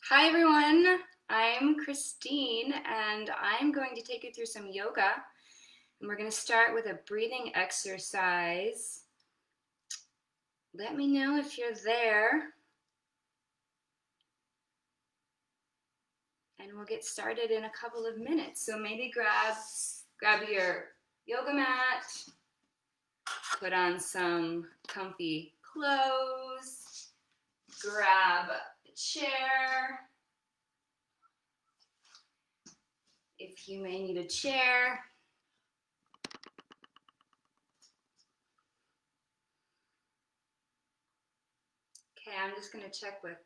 Hi everyone, I'm Christine and I'm going to take you through some yoga. And we're going to start with a breathing exercise. Let me know if you're there. And we'll get started in a couple of minutes. So maybe grab your yoga mat, put on some comfy clothes, grab a chair. If you may need a chair, okay, I'm just going to check with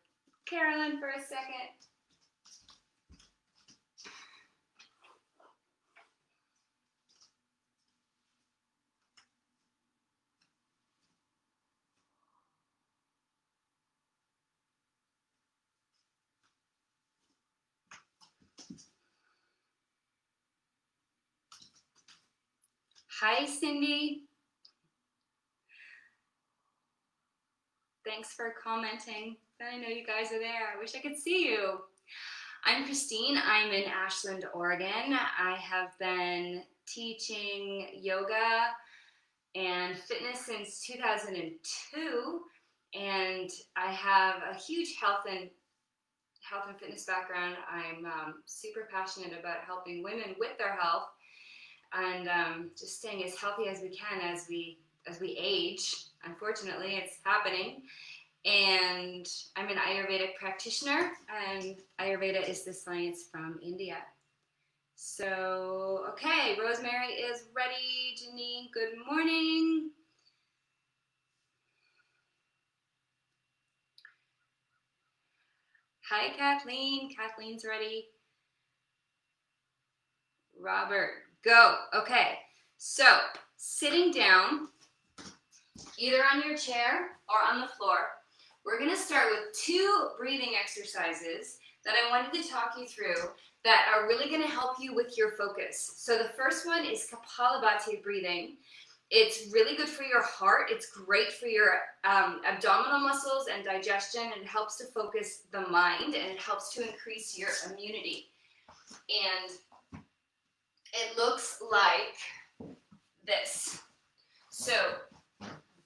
Carolyn for a second. Hi, Cindy. Thanks for commenting. I know you guys are there. I wish I could see you. I'm Christine. I'm in Ashland, Oregon. I have been teaching yoga and fitness since 2002, and I have a huge health and fitness background. I'm super passionate about helping women with their health and just staying as healthy as we can as we age. Unfortunately, it's happening. And I'm an Ayurvedic practitioner, and Ayurveda is the science from India. So, okay, Rosemary is ready. Janine, good morning. Hi, Kathleen. Kathleen's ready. Robert, go. Okay, so sitting down, either on your chair or on the floor, we're going to start with two breathing exercises that I wanted to talk you through that are really going to help you with your focus. So the first one is Kapalabhati breathing. It's really good for your heart. It's great for your abdominal muscles and digestion, and it helps to focus the mind, and it helps to increase your immunity. And it looks like this. So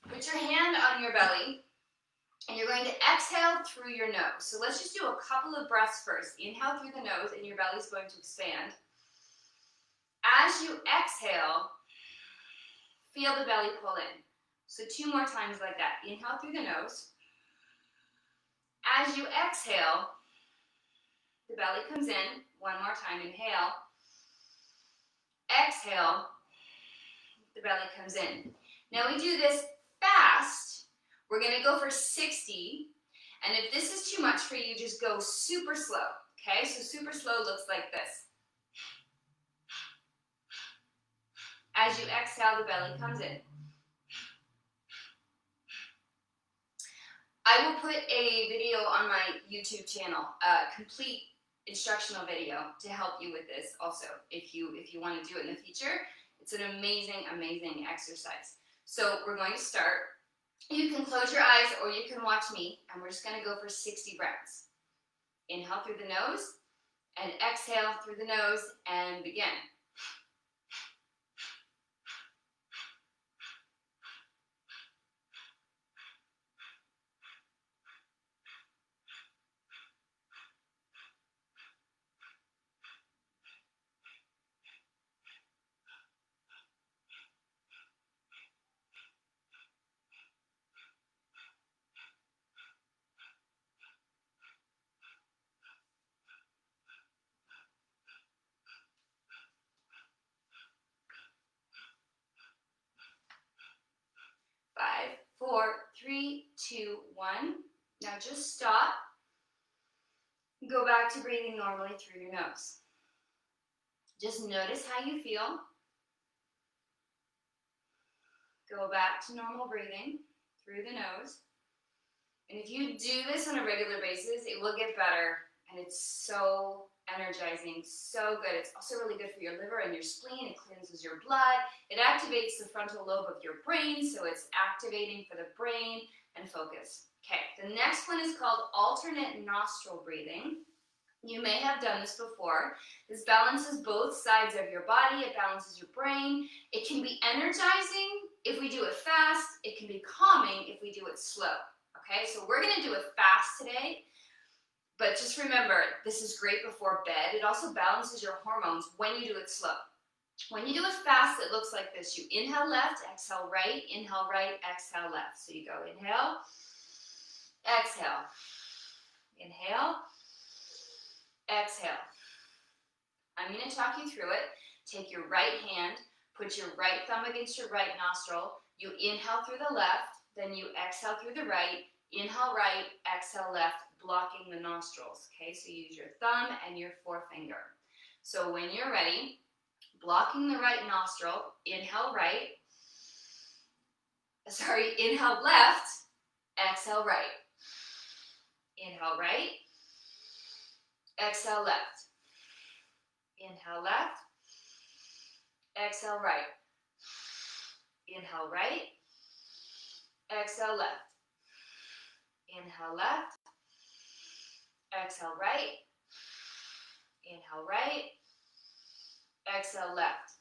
put your hand on your belly, and you're going to exhale through your nose. So let's just do a couple of breaths first. Inhale through the nose, and your belly's going to expand. As you exhale, feel the belly pull in. So 2 more times like that. Inhale through the nose. As you exhale, the belly comes in. 1 more time. Inhale. Exhale, the belly comes in. Now we do this fast. We're going to go for 60. And if this is too much for you, just go super slow. Okay, so super slow looks like this. As you exhale, the belly comes in. I will put a video on my YouTube channel, a complete instructional video to help you with this also, if you want to do it in the future. It's an amazing, amazing exercise. So we're going to start. You can close your eyes or you can watch me, and we're just going to go for 60 breaths. Inhale through the nose and exhale through the nose and begin. Five, four, three, two, one. Now just stop. Go back to breathing normally through your nose. Just notice how you feel. Go back to normal breathing through the nose. And if you do this on a regular basis, it will get better. And it's so energizing, so good. It's also really good for your liver and your spleen. It cleanses your blood. It activates the frontal lobe of your brain, so it's activating for the brain and focus. Okay, the next one is called alternate nostril breathing. You may have done this before. This balances both sides of your body. It balances your brain. It can be energizing if we do it fast. It can be calming if we do it slow. Okay, so we're going to do it fast today. But just remember, this is great before bed. It also balances your hormones when you do it slow. When you do it fast, it looks like this. You inhale left, exhale right, exhale left. So you go inhale, exhale, inhale, exhale. I'm going to talk you through it. Take your right hand, put your right thumb against your right nostril. You inhale through the left, then you exhale through the right. Inhale right, exhale left, blocking the nostrils. Okay, so use your thumb and your forefinger. So when you're ready, blocking the right nostril, inhale left, exhale right. Inhale right, exhale left. Inhale left, exhale right. Inhale right, exhale left. Inhale left, exhale right. Inhale right, exhale left.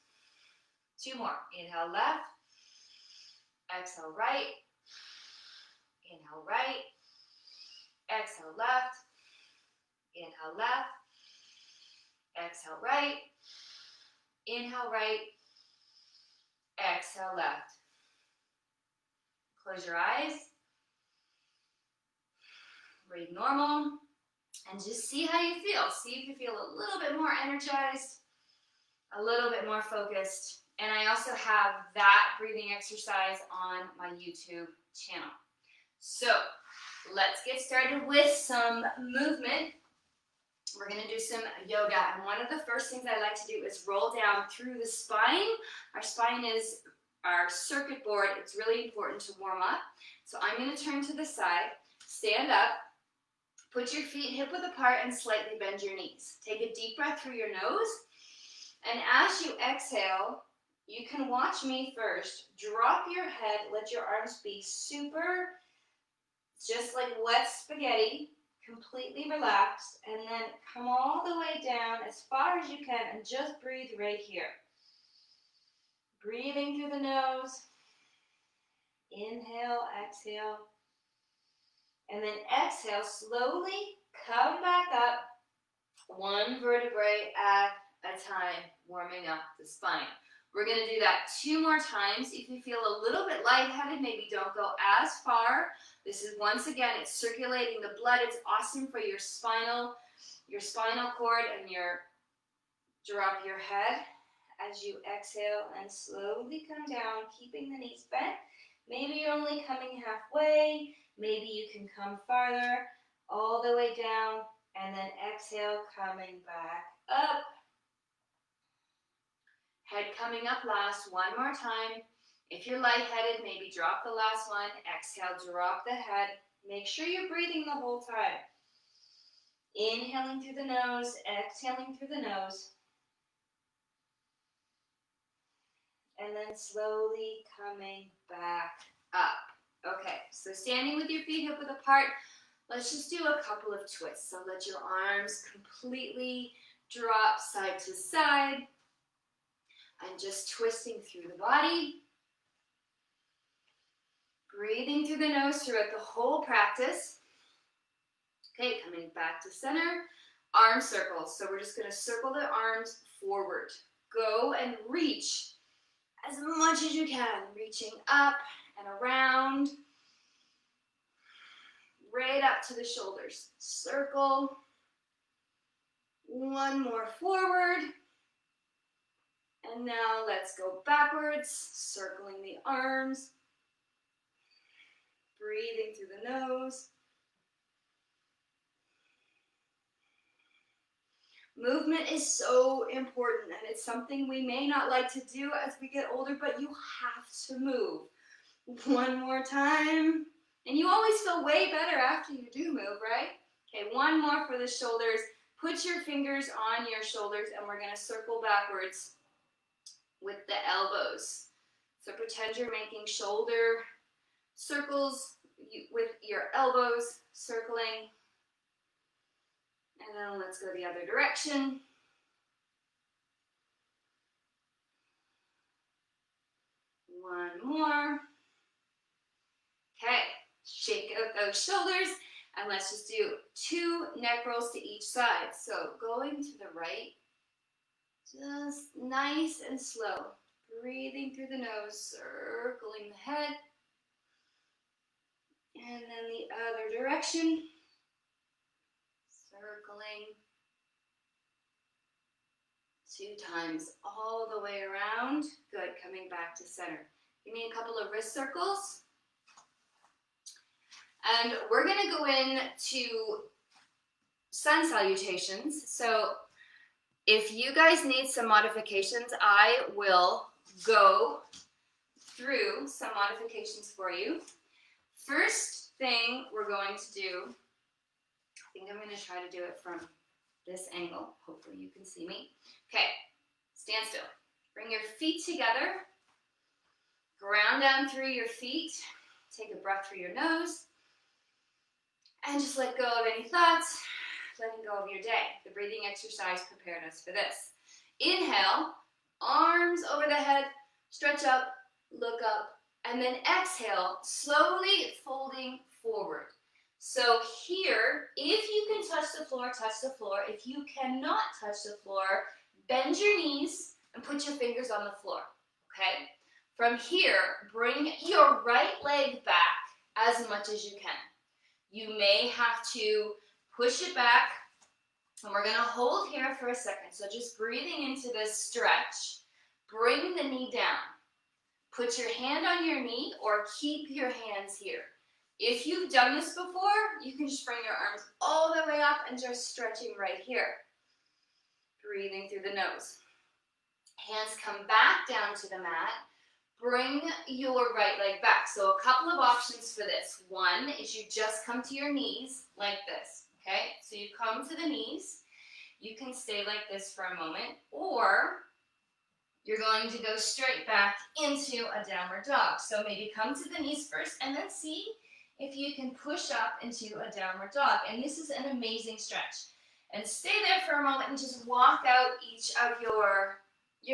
Two more. Inhale left, exhale right. Inhale right, exhale left. Inhale left, exhale right. Inhale right, exhale left. Close your eyes. Breathe normal. And just see how you feel. See if you feel a little bit more energized, a little bit more focused. And I also have that breathing exercise on my YouTube channel. So let's get started with some movement. We're going to do some yoga. And one of the first things I like to do is roll down through the spine. Our spine is our circuit board. It's really important to warm up. So I'm going to turn to the side, stand up, put your feet hip-width apart and slightly bend your knees. Take a deep breath through your nose. And as you exhale, you can watch me first. Drop your head, let your arms be super, just like wet spaghetti, completely relaxed, and then come all the way down as far as you can and just breathe right here. Breathing through the nose. Inhale, exhale. And then exhale, slowly come back up, one vertebrae at a time, warming up the spine. We're going to do that 2 more times. If you feel a little bit lightheaded, maybe don't go as far. This is, once again, it's circulating the blood. It's awesome for your spinal cord, and drop your head as you exhale and slowly come down, keeping the knees bent. Maybe you're only coming halfway. Maybe you can come farther, all the way down, and then exhale, coming back up. Head coming up last, one more time. If you're lightheaded, maybe drop the last one. Exhale, drop the head. Make sure you're breathing the whole time. Inhaling through the nose, exhaling through the nose. And then slowly coming back up. Okay, so standing with your feet hip-width apart, let's just do a couple of twists. So let your arms completely drop side to side. And just twisting through the body. Breathing through the nose throughout the whole practice. Okay, coming back to center. Arm circles. So we're just going to circle the arms forward. Go and reach as much as you can. Reaching up and around. Right up to the shoulders. Circle. One more forward. And now let's go backwards, circling the arms, breathing through the nose. Movement is so important, and it's something we may not like to do as we get older, but you have to move. One more time. And you always feel way better after you do move, right? Okay, one more for the shoulders. Put your fingers on your shoulders, and we're going to circle backwards with the elbows. So pretend you're making shoulder circles, with your elbows circling. And then let's go the other direction. One more. Okay, shake out those shoulders, and let's just do 2 neck rolls to each side. So going to the right, just nice and slow. Breathing through the nose, circling the head. And then the other direction, circling 2 times all the way around. Good, coming back to center. Give me a couple of wrist circles. And we're gonna go into sun salutations. So if you guys need some modifications, I will go through some modifications for you. First thing we're going to do, I think I'm gonna try to do it from this angle. Hopefully you can see me. Okay, stand still. Bring your feet together. Ground down through your feet. Take a breath through your nose. And just let go of any thoughts. Letting go of your day. The breathing exercise prepared us for this. Inhale, arms over the head, stretch up, look up, and then exhale, slowly folding forward. So here, if you can touch the floor, touch the floor. If you cannot touch the floor, bend your knees and put your fingers on the floor, okay? From here, bring your right leg back as much as you can. You may have to push it back, and we're gonna hold here for a second. So just breathing into this stretch, bring the knee down. Put your hand on your knee or keep your hands here. If you've done this before, you can just bring your arms all the way up and just stretching right here. Breathing through the nose. Hands come back down to the mat. Bring your right leg back. So a couple of options for this. One is you just come to your knees like this, okay? So you come to the knees. You can stay like this for a moment, or you're going to go straight back into a downward dog. So maybe come to the knees first and then see if you can push up into a downward dog. And this is an amazing stretch. And stay there for a moment and just walk out each of your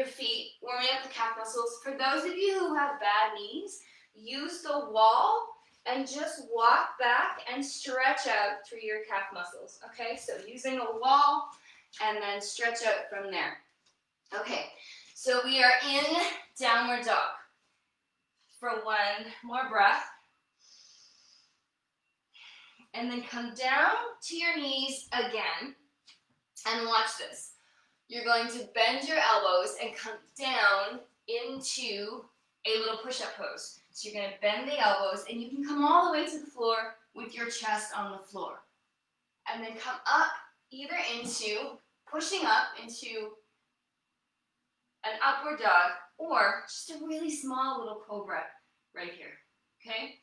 feet, warming up the calf muscles. For those of you who have bad knees, use the wall and just walk back and stretch out through your calf muscles. Okay, so using a wall and then stretch out from there. Okay. So we are in downward dog for one more breath. And then come down to your knees again. And watch this. You're going to bend your elbows and come down into a little push-up pose. So you're going to bend the elbows, and you can come all the way to the floor with your chest on the floor. And then come up either into, pushing up into an upward dog, or just a really small little cobra right here, okay?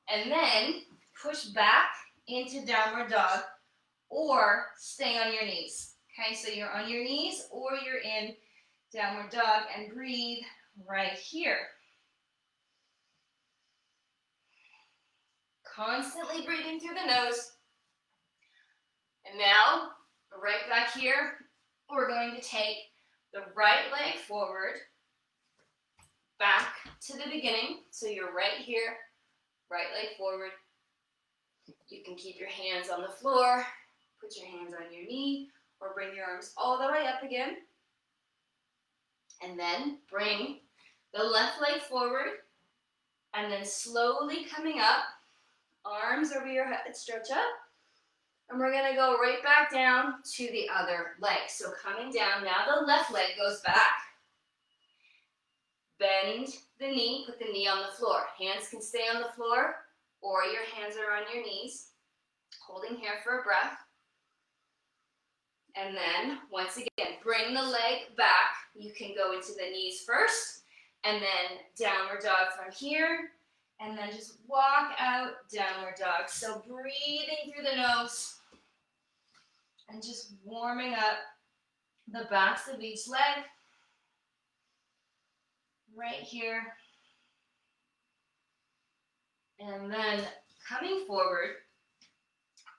And then push back into downward dog, or stay on your knees, okay? So you're on your knees, or you're in downward dog, and breathe right here. Constantly breathing through the nose. And now, right back here, we're going to take the right leg forward, back to the beginning. So you're right here, right leg forward. You can keep your hands on the floor, put your hands on your knee, or bring your arms all the way up again. And then bring the left leg forward, and then slowly coming up, arms over your head, stretch up. And we're going to go right back down to the other leg. So coming down, now the left leg goes back. Bend the knee, put the knee on the floor. Hands can stay on the floor, or your hands are on your knees. Holding here for a breath. And then, once again, bring the leg back. You can go into the knees first, and then downward dog from here. And then just walk out, downward dog. So breathing through the nose and just warming up the backs of each leg. Right here. And then coming forward,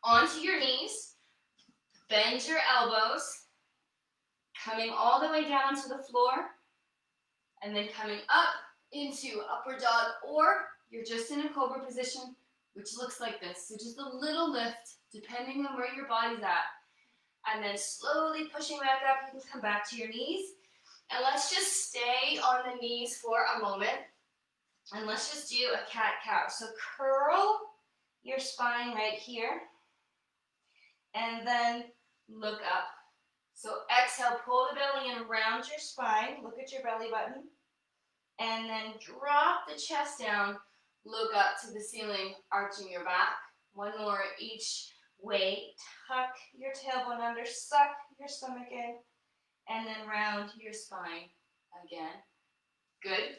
onto your knees, bend your elbows, coming all the way down to the floor, and then coming up into upward dog, or you're just in a cobra position, which looks like this. So just a little lift, depending on where your body's at. And then slowly pushing back up, you can come back to your knees. And let's just stay on the knees for a moment. And let's just do a cat-cow. So curl your spine right here. And then look up. So exhale, pull the belly in around your spine. Look at your belly button. And then drop the chest down. Look up to the ceiling, arching your back. One more each way. Tuck your tailbone under, suck your stomach in, and then round your spine again. Good.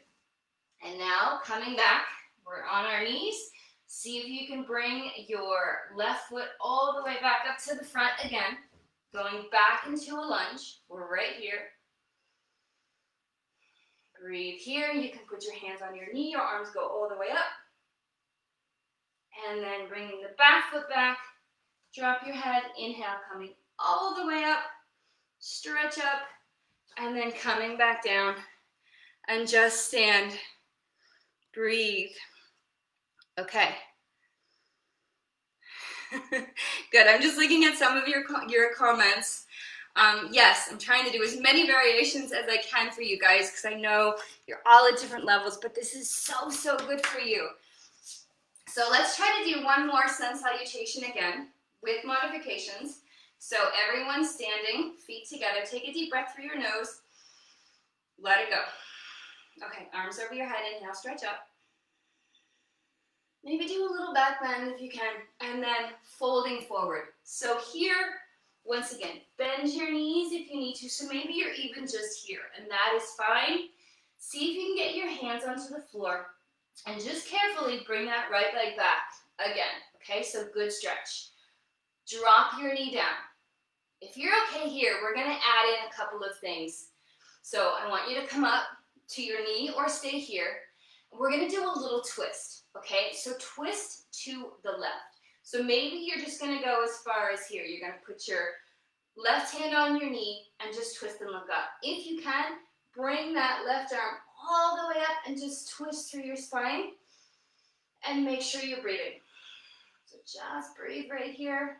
And now coming back, we're on our knees. See if you can bring your left foot all the way back up to the front again. Going back into a lunge. We're right here. Breathe here. You can put your hands on your knee. Your arms go all the way up. And then bringing the back foot back. Drop your head. Inhale, coming all the way up. Stretch up. And then coming back down. And just stand. Breathe. Okay. Good. I'm just looking at some of your comments. Yes, I'm trying to do as many variations as I can for you guys because I know you're all at different levels, but this is so, so good for you. So let's try to do one more sun salutation again with modifications. So everyone standing, feet together. Take a deep breath through your nose. Let it go. Okay, arms over your head. Inhale, stretch up. Maybe do a little back bend if you can, and then folding forward. So here, once again, bend your knees if you need to. So maybe you're even just here, and that is fine. See if you can get your hands onto the floor, and just carefully bring that right leg back again. Okay, so good stretch. Drop your knee down. If you're okay here, we're gonna add in a couple of things. So I want you to come up to your knee or stay here. We're gonna do a little twist. Okay, so twist to the left. So maybe you're just gonna go as far as here. You're gonna put your left hand on your knee and just twist and look up. If you can, bring that left arm all the way up and just twist through your spine and make sure you're breathing. So just breathe right here.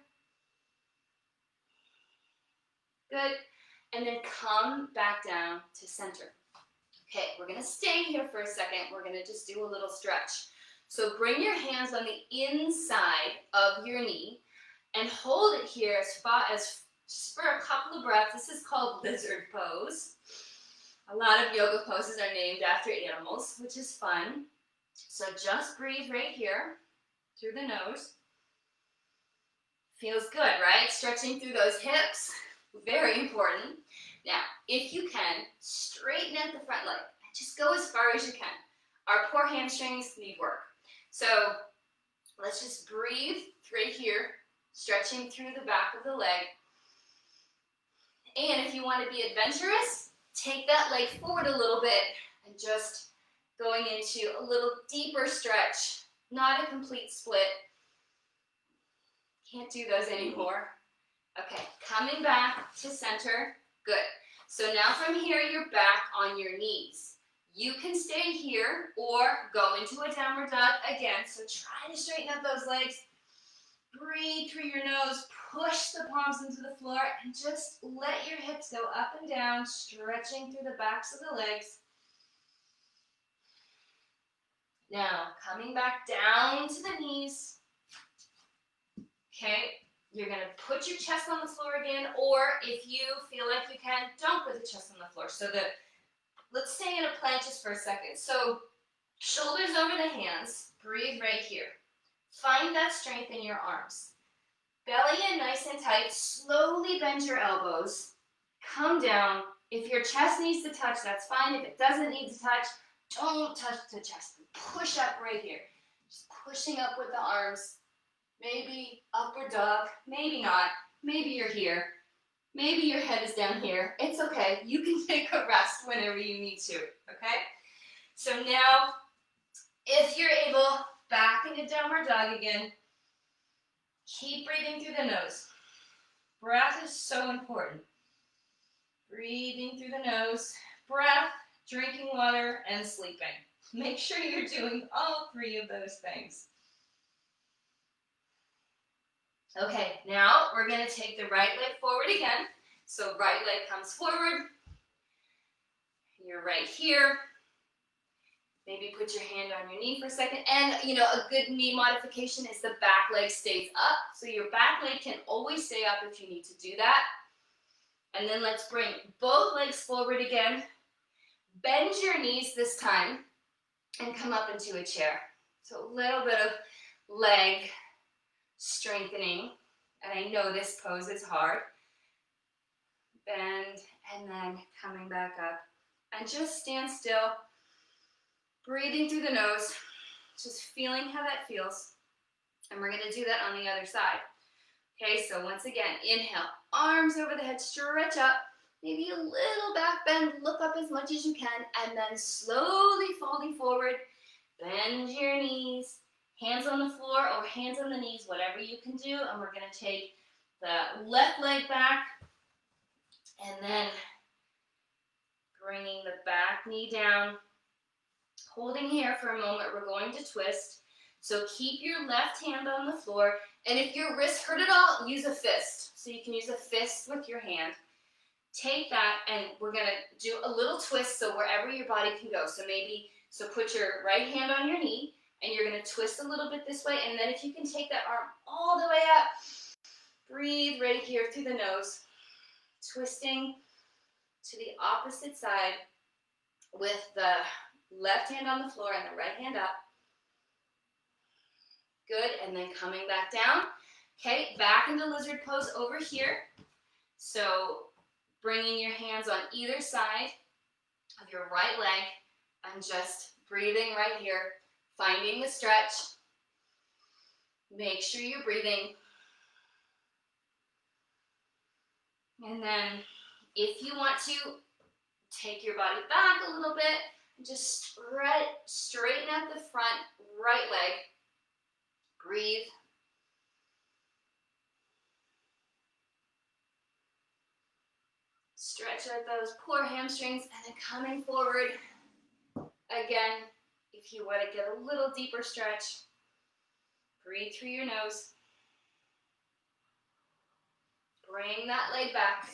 Good. And then come back down to center. Okay, we're gonna stay here for a second. We're gonna just do a little stretch. So bring your hands on the inside of your knee and hold it here as just for a couple of breaths. This is called lizard pose. A lot of yoga poses are named after animals, which is fun. So just breathe right here through the nose. Feels good, right? Stretching through those hips, very important. Now, if you can, straighten out the front leg. Just go as far as you can. Our poor hamstrings need work. So let's just breathe right here, stretching through the back of the leg. And if you want to be adventurous, take that leg forward a little bit and just going into a little deeper stretch, not a complete split. Can't do those anymore. Okay, coming back to center. Good. So now from here, you're back on your knees. You can stay here or go into a downward dog again. So try to straighten out those legs. Breathe through your nose. Push the palms into the floor and just let your hips go up and down, stretching through the backs of the legs. Now, coming back down to the knees. Okay, you're going to put your chest on the floor again, or if you feel like you can, don't put the chest on the floor. So let's stay in a plank just for a second. So shoulders over the hands. Breathe right here. Find that strength in your arms. Belly in nice and tight. Slowly bend your elbows. Come down. If your chest needs to touch, that's fine. If it doesn't need to touch, don't touch the chest. Push up right here. Just pushing up with the arms. Maybe upward dog. Maybe not. Maybe you're here. Maybe your head is down here. It's okay. You can take a rest whenever you need to, okay? So now, if you're able, back into downward dog again. Keep breathing through the nose. Breath is so important. Breathing through the nose, breath, drinking water, and sleeping. Make sure you're doing all three of those things. Okay, now we're going to take the right leg forward again. So right leg comes forward. You're right here. Maybe put your hand on your knee for a second. And, a good knee modification is the back leg stays up. So your back leg can always stay up if you need to do that. And then let's bring both legs forward again. Bend your knees this time and come up into a chair. So a little bit of leg strengthening. And I know this pose is hard. Bend and then coming back up. And just stand still. Breathing through the nose, just feeling how that feels. And we're going to do that on the other side. Okay, so once again, inhale, arms over the head, stretch up, maybe a little back bend, look up as much as you can, and then slowly folding forward, bend your knees, hands on the floor or hands on the knees, whatever you can do. And we're going to take the left leg back, and then bringing the back knee down. Holding here for a moment, we're going to twist. So keep your left hand on the floor. And if your wrist hurt at all, use a fist. So you can use a fist with your hand. Take that and we're going to do a little twist so wherever your body can go. So put your right hand on your knee and you're going to twist a little bit this way. And then if you can take that arm all the way up, breathe right here through the nose. Twisting to the opposite side with the left hand on the floor and the right hand up. Good, and then coming back down. Okay, back into lizard pose over here. So bringing your hands on either side of your right leg and just breathing right here, finding the stretch. Make sure you're breathing. And then if you want to, take your body back a little bit. Just straighten out the front right leg. Breathe. Stretch out those poor hamstrings and then coming forward. Again, if you want to get a little deeper stretch, breathe through your nose. Bring that leg back.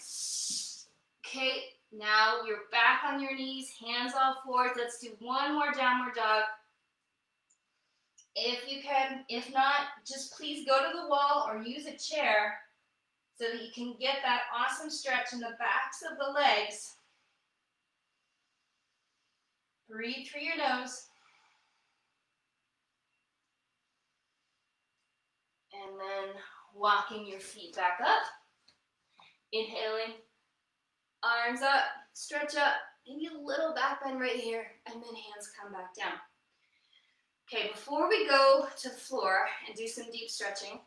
Okay. Now you're back on your knees, hands all forward. Let's do one more downward dog. If you can, if not, just please go to the wall or use a chair so that you can get that awesome stretch in the backs of the legs. Breathe through your nose. And then walking your feet back up. Inhaling. Arms up, stretch up, maybe a little back bend right here, and then hands come back down. Okay, before we go to the floor and do some deep stretching,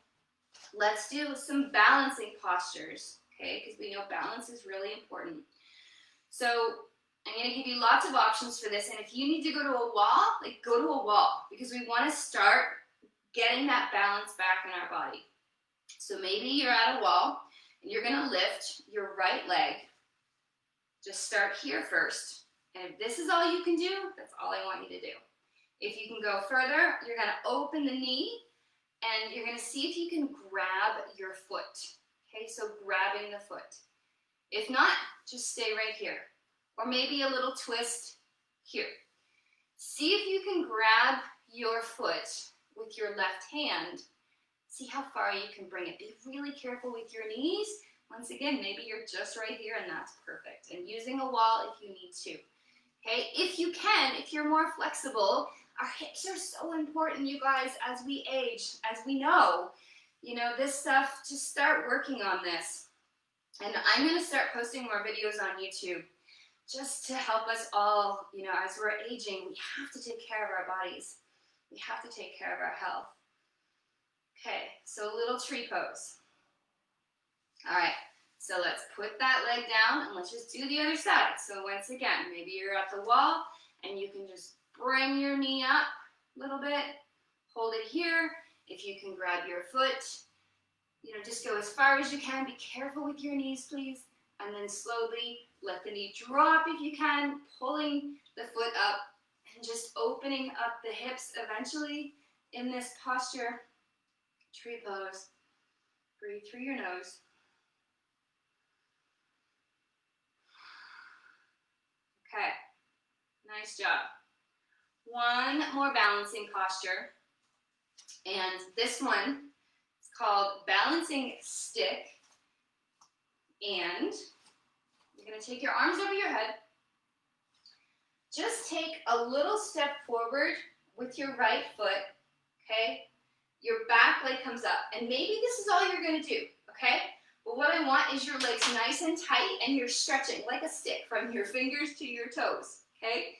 let's do some balancing postures, okay, because we know balance is really important. So I'm going to give you lots of options for this, and if you need to go to a wall, go to a wall, because we want to start getting that balance back in our body. So maybe you're at a wall, and you're going to lift your right leg. Just start here first. And if this is all you can do, that's all I want you to do. If you can go further, you're going to open the knee and you're going to see if you can grab your foot. Okay, so grabbing the foot. If not, just stay right here. Or maybe a little twist here. See if you can grab your foot with your left hand. See how far you can bring it. Be really careful with your knees. Once again, maybe you're just right here and that's perfect. And using a wall if you need to. Okay, if you can, if you're more flexible, our hips are so important, you guys, as we age, as we know. This stuff, just start working on this. And I'm going to start posting more videos on YouTube just to help us all, as we're aging, we have to take care of our bodies. We have to take care of our health. Okay, so a little tree pose. All right, so let's put that leg down and let's just do the other side. So once again, maybe you're at the wall and you can just bring your knee up a little bit, hold it here. If you can grab your foot, just go as far as you can. Be careful with your knees, please. And then slowly let the knee drop if you can, pulling the foot up and just opening up the hips eventually in this posture. Tree pose. Breathe through your nose. Okay, nice job. One more balancing posture. And this one is called balancing stick. And you're going to take your arms over your head. Just take a little step forward with your right foot, okay? Your back leg comes up. And maybe this is all you're going to do, okay? But what I want is your legs nice and tight and you're stretching like a stick from your fingers to your toes, okay?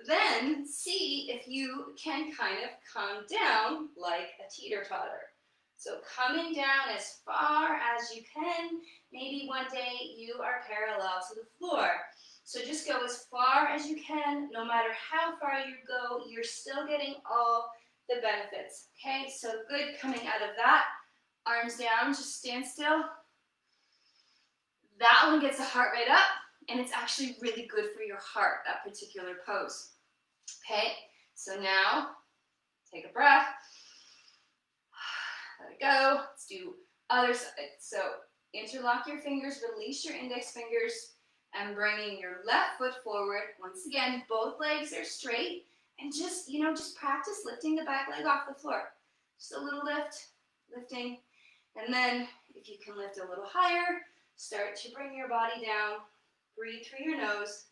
Then see if you can kind of come down like a teeter-totter. So coming down as far as you can. Maybe one day you are parallel to the floor. So just go as far as you can. No matter how far you go, you're still getting all the benefits. Okay, so good coming out of that. Arms down, just stand still. That one gets the heart rate up, and it's actually really good for your heart, that particular pose. Okay, so now take a breath. Let it go. Let's do other side. So interlock your fingers, release your index fingers, and bringing your left foot forward. Once again, both legs are straight, and just practice lifting the back leg off the floor. Just a little lift, lifting, and then if you can lift a little higher, start to bring your body down. Breathe through your nose.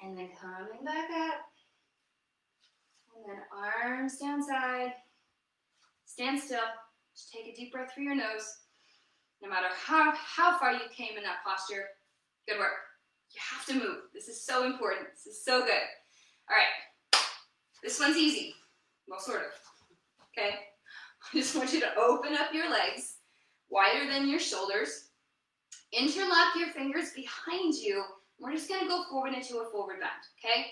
And then coming back up. And then arms down side. Stand still. Just take a deep breath through your nose. No matter how far you came in that posture, good work. You have to move. This is so important. This is so good. All right. This one's easy. Well, sort of. Okay? I just want you to open up your legs wider than your shoulders. Interlock your fingers behind you. We're just going to go forward into a forward bend, okay?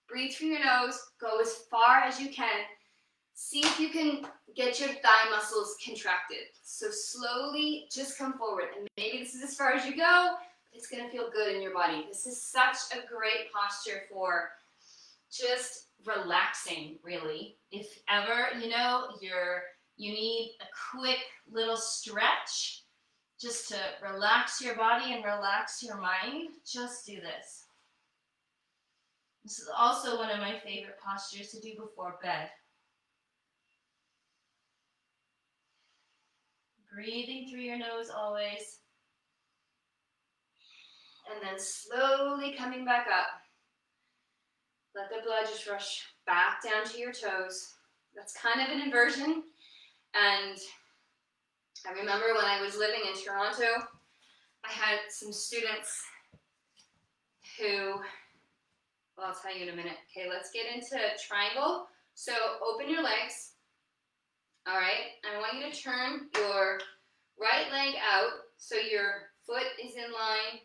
Breathe through your nose. Go as far as you can. See if you can get your thigh muscles contracted. So slowly just come forward. And maybe this is as far as you go, but it's going to feel good in your body. This is such a great posture for just relaxing, really. If ever, you need a quick little stretch, just to relax your body and relax your mind, just do this. This is also one of my favorite postures to do before bed. Breathing through your nose always. And then slowly coming back up. Let the blood just rush back down to your toes. That's kind of an inversion. And I remember when I was living in Toronto, I had some students who, well, I'll tell you in a minute. Okay, let's get into triangle. So open your legs. All right, I want you to turn your right leg out so your foot is in line.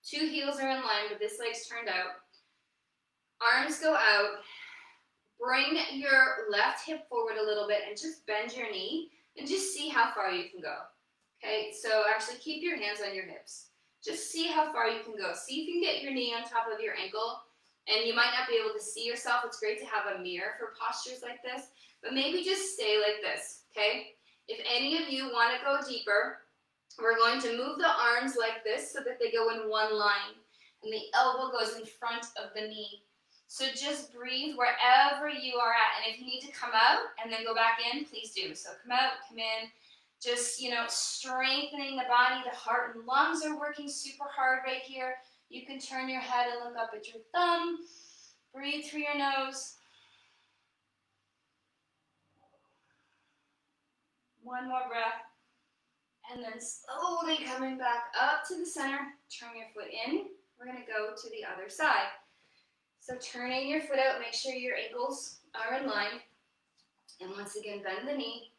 Two heels are in line, but this leg's turned out. Arms go out. Bring your left hip forward a little bit and just bend your knee and just see how far you can go. Okay, so actually keep your hands on your hips. Just see how far you can go. See if you can get your knee on top of your ankle. And you might not be able to see yourself. It's great to have a mirror for postures like this. But maybe just stay like this, okay? If any of you want to go deeper, we're going to move the arms like this so that they go in one line. And the elbow goes in front of the knee. So just breathe wherever you are at. And if you need to come out and then go back in, please do. So come out, come in. Just, strengthening the body. The heart and lungs are working super hard right here. You can turn your head and look up at your thumb. Breathe through your nose. One more breath. And then slowly coming back up to the center. Turn your foot in. We're going to go to the other side. So turning your foot out, make sure your ankles are in line. And once again, bend the knee.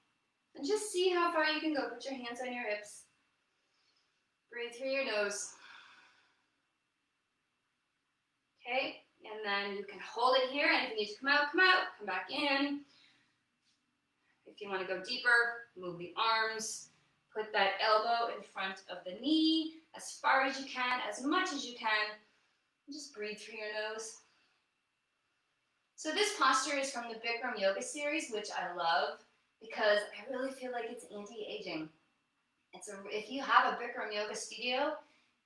And just see how far you can go. Put your hands on your hips. Breathe through your nose. Okay, and then you can hold it here, and if you need to come out, come back in. If you want to go deeper, move the arms. Put that elbow in front of the knee as far as you can, as much as you can. And just breathe through your nose. So this posture is from the Bikram Yoga series, which I love because I really feel like it's anti-aging. If you have a Bikram Yoga studio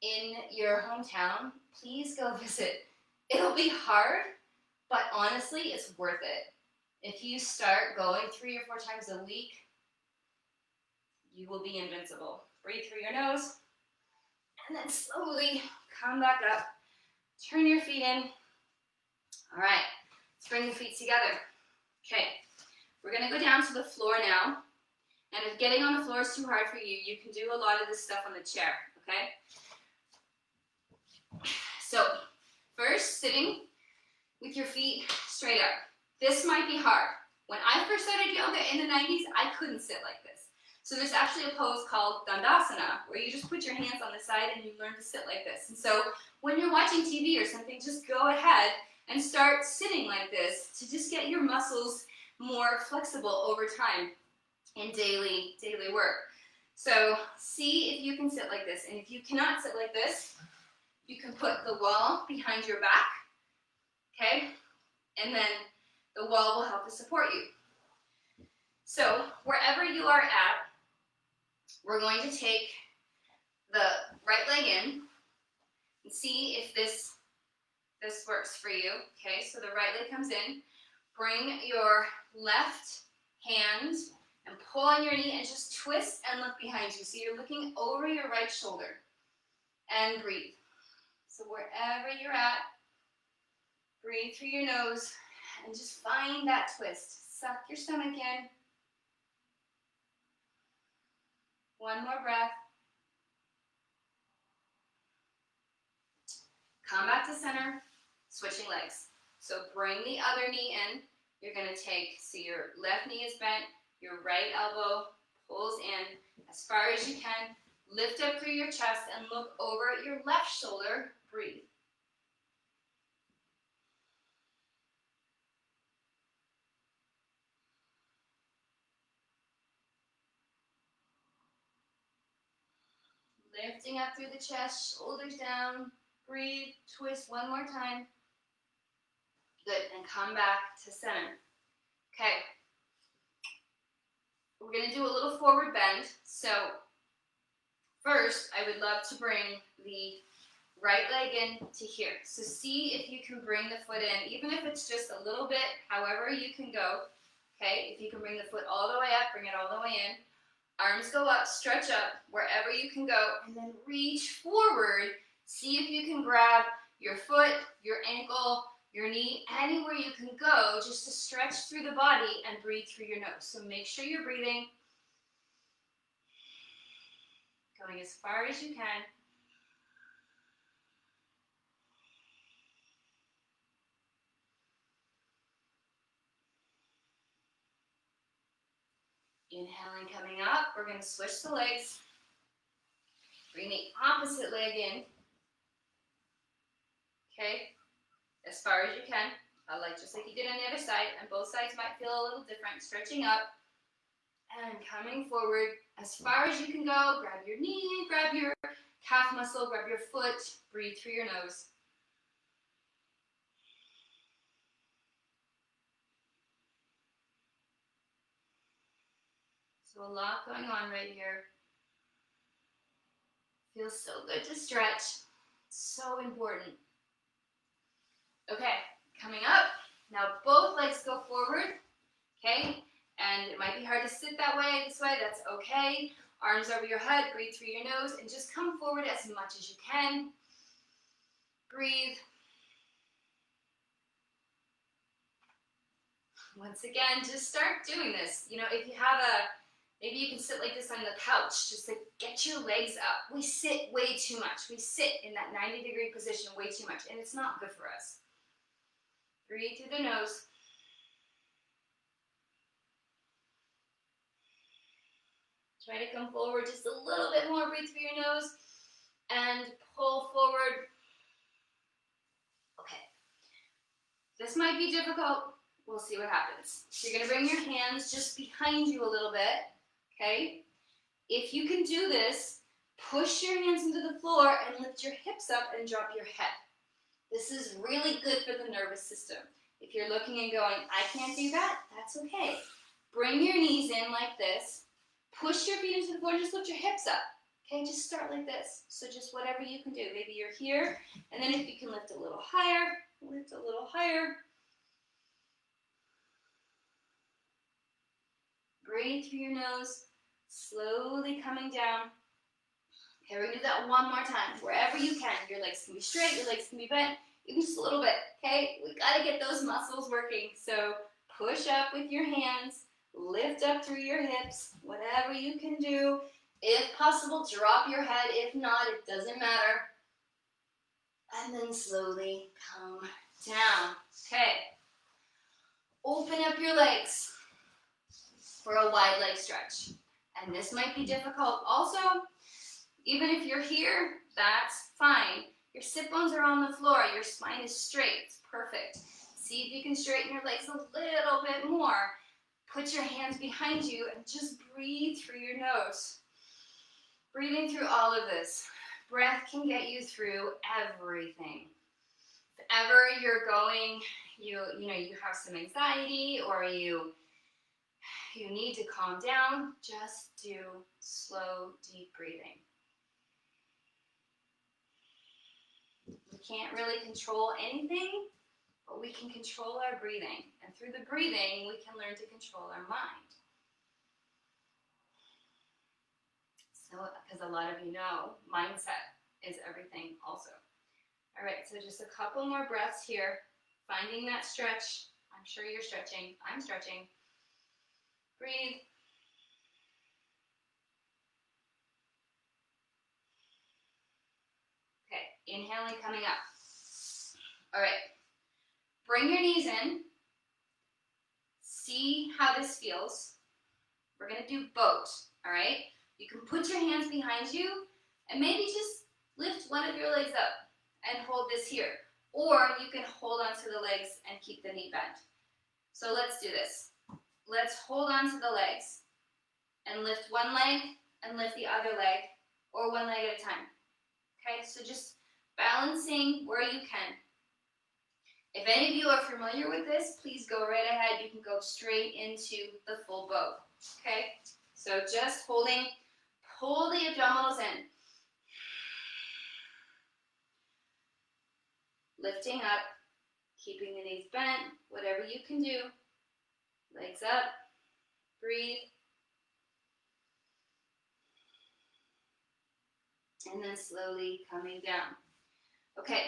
in your hometown, please go visit. It'll be hard, but honestly, it's worth it. If you start going 3 or 4 times a week, you will be invincible. Breathe through your nose, and then slowly come back up. Turn your feet in. All right, let's bring the feet together. Okay, we're gonna go down to the floor now. And if getting on the floor is too hard for you, you can do a lot of this stuff on the chair, okay? So, first, sitting with your feet straight up. This might be hard. When I first started yoga in the 90s, I couldn't sit like this. So there's actually a pose called Dandasana, where you just put your hands on the side and you learn to sit like this. And so when you're watching TV or something, just go ahead and start sitting like this to just get your muscles more flexible over time in daily work. So see if you can sit like this. And if you cannot sit like this, you can put the wall behind your back, okay? And then the wall will help to support you. So wherever you are at, we're going to take the right leg in and see if this works for you. Okay, so the right leg comes in. Bring your left hand and pull on your knee and just twist and look behind you. So you're looking over your right shoulder. And breathe. So wherever you're at, breathe through your nose and just find that twist. Suck your stomach in. One more breath. Come back to center, switching legs. So bring the other knee in. You're going to take, so your left knee is bent, your right elbow pulls in as far as you can. Lift up through your chest and look over at your left shoulder. Breathe. Lifting up through the chest, shoulders down. Breathe, twist one more time. Good, and come back to center. Okay. We're going to do a little forward bend. So first, I would love to bring the right leg in to here. So see if you can bring the foot in, even if it's just a little bit, however you can go. Okay, if you can bring the foot all the way up, bring it all the way in. Arms go up, stretch up, wherever you can go, and then reach forward. See if you can grab your foot, your ankle, your knee, anywhere you can go, just to stretch through the body and breathe through your nose. So make sure you're breathing, going as far as you can. Inhaling, coming up, we're going to switch the legs. Bring the opposite leg in. Okay, as far as you can, just like you did on the other side, and both sides might feel a little different. Stretching up and coming forward as far as you can go. Grab your knee, grab your calf muscle, grab your foot, breathe through your nose. So a lot going on right here. Feels so good to stretch. So important. Okay, coming up. Now both legs go forward. Okay, and it might be hard to sit that way, this way. That's okay. Arms over your head. Breathe through your nose and just come forward as much as you can. Breathe. Once again, just start doing this. You know, if you have maybe you can sit like this on the couch. Just like get your legs up. We sit way too much. We sit in that 90-degree position way too much, and it's not good for us. Breathe through the nose. Try to come forward just a little bit more. Breathe through your nose. and pull forward. Okay. This might be difficult. We'll see what happens. So you're gonna bring your hands just behind you a little bit, okay? If you can do this, push your hands into the floor and lift your hips up and drop your head. This is really good for the nervous system. If you're looking and going, I can't do that, that's okay. Bring your knees in like this. Push your feet into the floor, just lift your hips up. Okay, just start like this. So just whatever you can do. Maybe you're here, and then if you can lift a little higher, lift a little higher. Breathe through your nose, slowly coming down. Okay, we're gonna do that one more time, wherever you can. Your legs can be straight, your legs can be bent, even just a little bit, okay? We gotta get those muscles working. So push up with your hands, lift up through your hips, whatever you can do. If possible, drop your head. If not, it doesn't matter. And then slowly come down. Okay. Open up your legs for a wide leg stretch. And this might be difficult also. Even if you're here, that's fine. Your sit bones are on the floor. Your spine is straight. It's perfect. See if you can straighten your legs a little bit more. Put your hands behind you and just breathe through your nose. Breathing through all of this. Breath can get you through everything. If ever you're going, you have some anxiety or you need to calm down, just do slow, deep breathing. We can't really control anything, but we can control our breathing. And through the breathing, we can learn to control our mind. So, because a lot of you know, mindset is everything also. All right, so just a couple more breaths here. Finding that stretch. I'm sure you're stretching. I'm stretching. Breathe. Okay, inhaling, coming up. All right, bring your knees in. See how this feels. We're gonna do both, all right? You can put your hands behind you and maybe just lift one of your legs up and hold this here. Or you can hold onto the legs and keep the knee bent. So let's do this. Let's hold on to the legs and lift one leg and lift the other leg, or one leg at a time. Okay, so just balancing where you can. If any of you are familiar with this, please go right ahead. You can go straight into the full bow. Okay, so just holding, pull the abdominals in. Lifting up, keeping the knees bent, whatever you can do. Legs up, breathe. And then slowly coming down. Okay,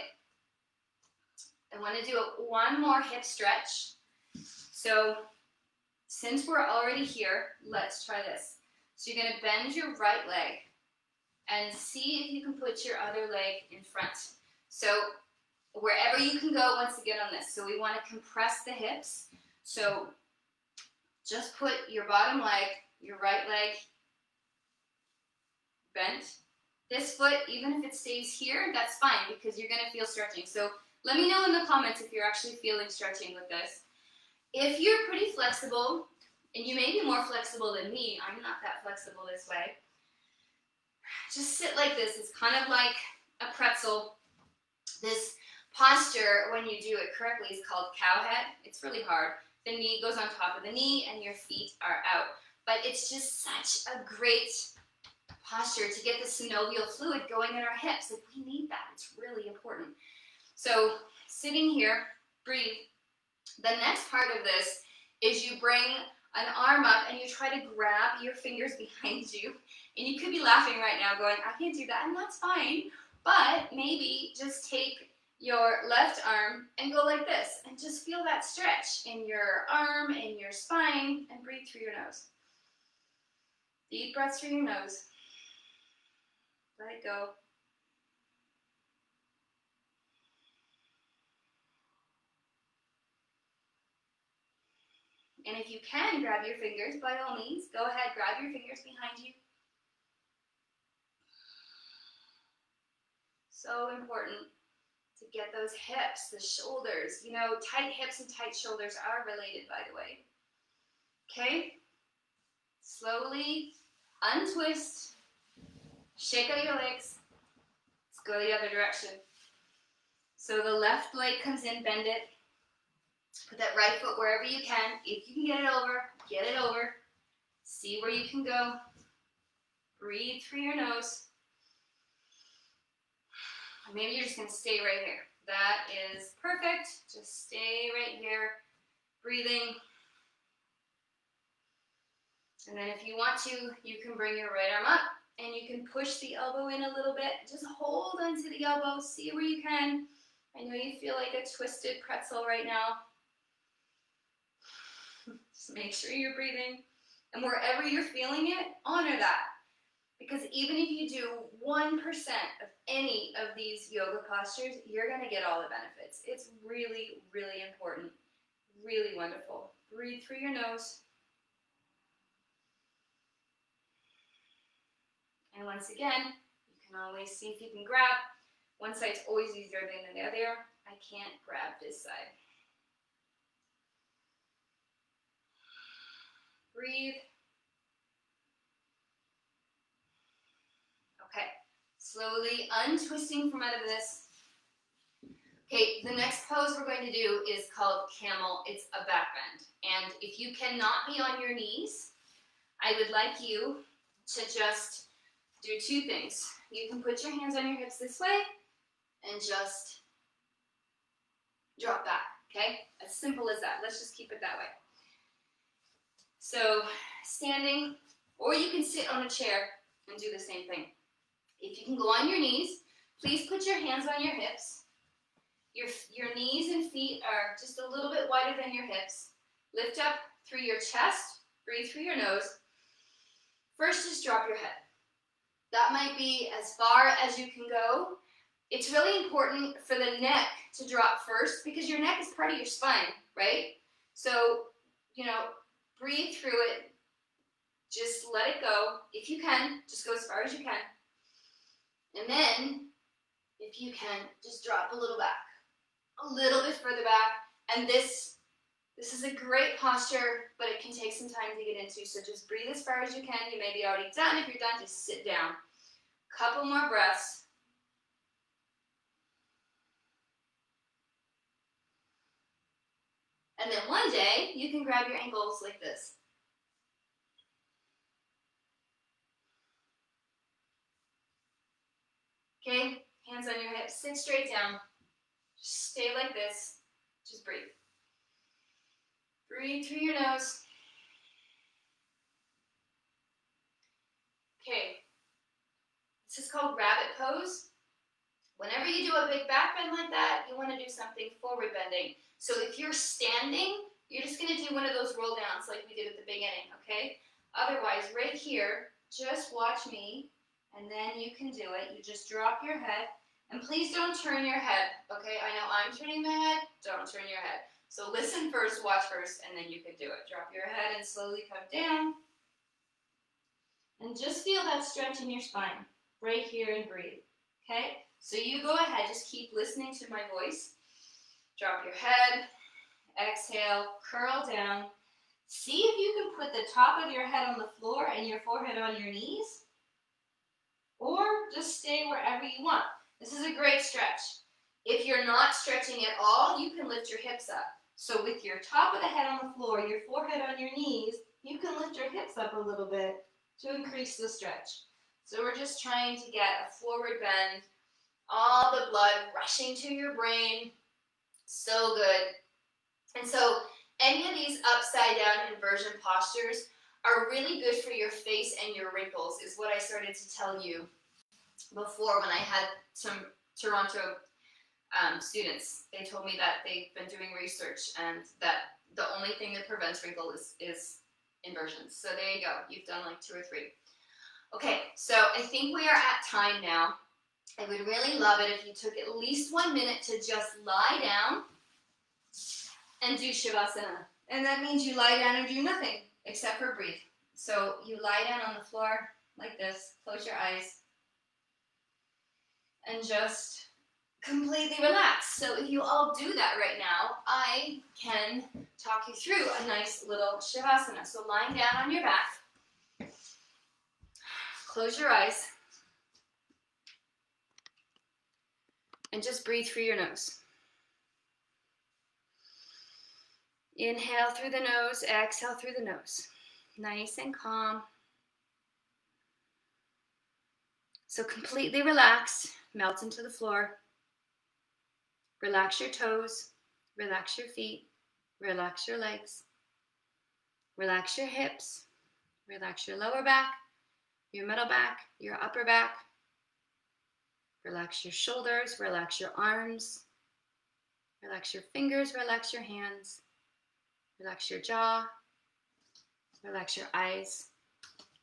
I want to do one more hip stretch. So since we're already here, let's try this. So you're going to bend your right leg and see if you can put your other leg in front. So wherever you can go once again on this. So we want to compress the hips. So just put your bottom leg, your right leg bent. This foot, even if it stays here, that's fine because you're going to feel stretching. So let me know in the comments if you're actually feeling stretching with this. If you're pretty flexible, and you may be more flexible than me, I'm not that flexible this way, just sit like this. It's kind of like a pretzel. This posture, when you do it correctly, is called cow head. It's really hard. The knee goes on top of the knee and your feet are out. But it's just such a great posture to get the synovial fluid going in our hips. Like, we need that. It's really important. So sitting here, breathe. The next part of this is you bring an arm up and you try to grab your fingers behind you. And you could be laughing right now going, I can't do that, and that's fine. But maybe just take your left arm and go like this and just feel that stretch in your arm, in your spine, and breathe through your nose. Deep breaths through your nose. Let it go. And if you can grab your fingers, by all means, go ahead, grab your fingers behind you. So important to get those hips, the shoulders. You know, tight hips and tight shoulders are related, by the way. Okay? Slowly untwist. Shake out your legs. Let's go the other direction. So the left leg comes in, bend it. Put that right foot wherever you can. If you can get it over, get it over. See where you can go. Breathe through your nose. Maybe you're just going to stay right here. That is perfect. Just stay right here, breathing. And then if you want to, you can bring your right arm up and you can push the elbow in a little bit. Just hold onto the elbow, see where you can. I know you feel like a twisted pretzel right now. Just make sure you're breathing. And wherever you're feeling it, honor that. Because even if you do 1% of any of these yoga postures, you're going to get all the benefits. It's really, really important. Really wonderful. Breathe through your nose. And once again, you can always see if you can grab. One side's always easier than the other. I can't grab this side. Breathe. Okay, slowly untwisting from out of this. Okay, the next pose we're going to do is called camel. It's a back bend. And if you cannot be on your knees, I would like you to just do two things. You can put your hands on your hips this way and just drop back, okay? As simple as that. Let's just keep it that way. So standing, or you can sit on a chair and do the same thing. If you can go on your knees, please put your hands on your hips. Your knees and feet are just a little bit wider than your hips. Lift up through your chest, breathe through your nose. First, just drop your head. That might be as far as you can go. It's really important for the neck to drop first because your neck is part of your spine, right? So, you know, breathe through it. Just let it go. If you can, just go as far as you can. And then, if you can, just drop a little back. A little bit further back. And this is a great posture, but it can take some time to get into. So just breathe as far as you can. You may be already done. If you're done, just sit down. Couple more breaths. And then one day, you can grab your ankles like this. Okay, hands on your hips, sit straight down. Just stay like this. Just breathe. Breathe through your nose. Okay, this is called rabbit pose. Whenever you do a big back bend like that, you want to do something forward bending. So if you're standing, you're just going to do one of those roll downs like we did at the beginning, okay? Otherwise, right here, just watch me, and then you can do it. You just drop your head, and please don't turn your head, okay? I know I'm turning my head, don't turn your head. So listen first, watch first, and then you can do it. Drop your head and slowly come down. And just feel that stretch in your spine, right here, and breathe, okay? So you go ahead, just keep listening to my voice. Drop your head, exhale, curl down. See if you can put the top of your head on the floor and your forehead on your knees, or just stay wherever you want. This is a great stretch. If you're not stretching at all, you can lift your hips up. So with your top of the head on the floor, your forehead on your knees, you can lift your hips up a little bit to increase the stretch. So we're just trying to get a forward bend, all the blood rushing to your brain. So good. And so any of these upside down inversion postures are really good for your face and your wrinkles, is what I started to tell you before when I had some Toronto students. They told me that they've been doing research and that the only thing that prevents wrinkle is inversions. So there you go. You've done like 2 or 3. Okay, so I think we are at time now. I would really love it if you took at least 1 minute to just lie down and do Shavasana. And that means you lie down and do nothing except for breathe. So you lie down on the floor like this, close your eyes, and just completely relax. So if you all do that right now, I can talk you through a nice little Shavasana. So lying down on your back, close your eyes, and just breathe through your nose. Inhale through the nose, exhale through the nose. Nice and calm. So completely relax, melt into the floor. Relax your toes, relax your feet, relax your legs. Relax your hips, relax your lower back, your middle back, your upper back. Relax your shoulders, relax your arms. Relax your fingers, relax your hands. Relax your jaw, relax your eyes.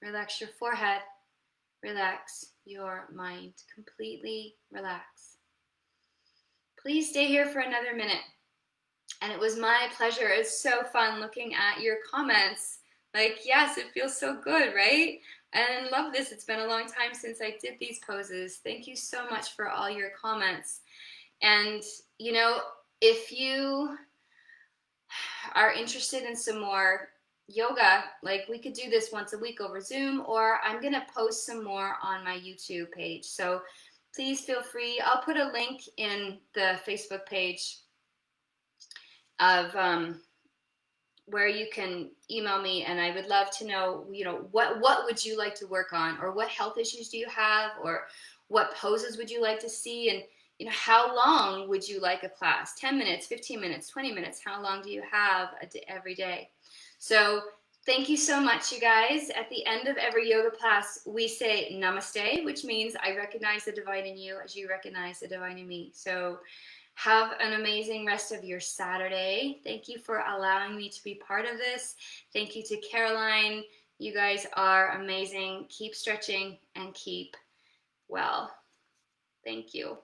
Relax your forehead, relax your mind. Completely relax. Please stay here for another minute. And it was my pleasure. It's so fun looking at your comments. Like, yes, it feels so good, right? And love this. It's been a long time since I did these poses. Thank you so much for all your comments. And, you know, if you are interested in some more yoga, like we could do this once a week over Zoom, or I'm going to post some more on my YouTube page. So please feel free. I'll put a link in the Facebook page of where you can email me, and I would love to know, you know, what would you like to work on, or what health issues do you have, or what poses would you like to see, and you know, how long would you like a class? 10 minutes, 15 minutes, 20 minutes? How long do you have every day? So thank you so much, you guys. At the end of every yoga class, we say namaste, which means I recognize the divine in you as you recognize the divine in me. So have an amazing rest of your Saturday. Thank you for allowing me to be part of this. Thank you to Caroline. You guys are amazing. Keep stretching and keep well. Thank you.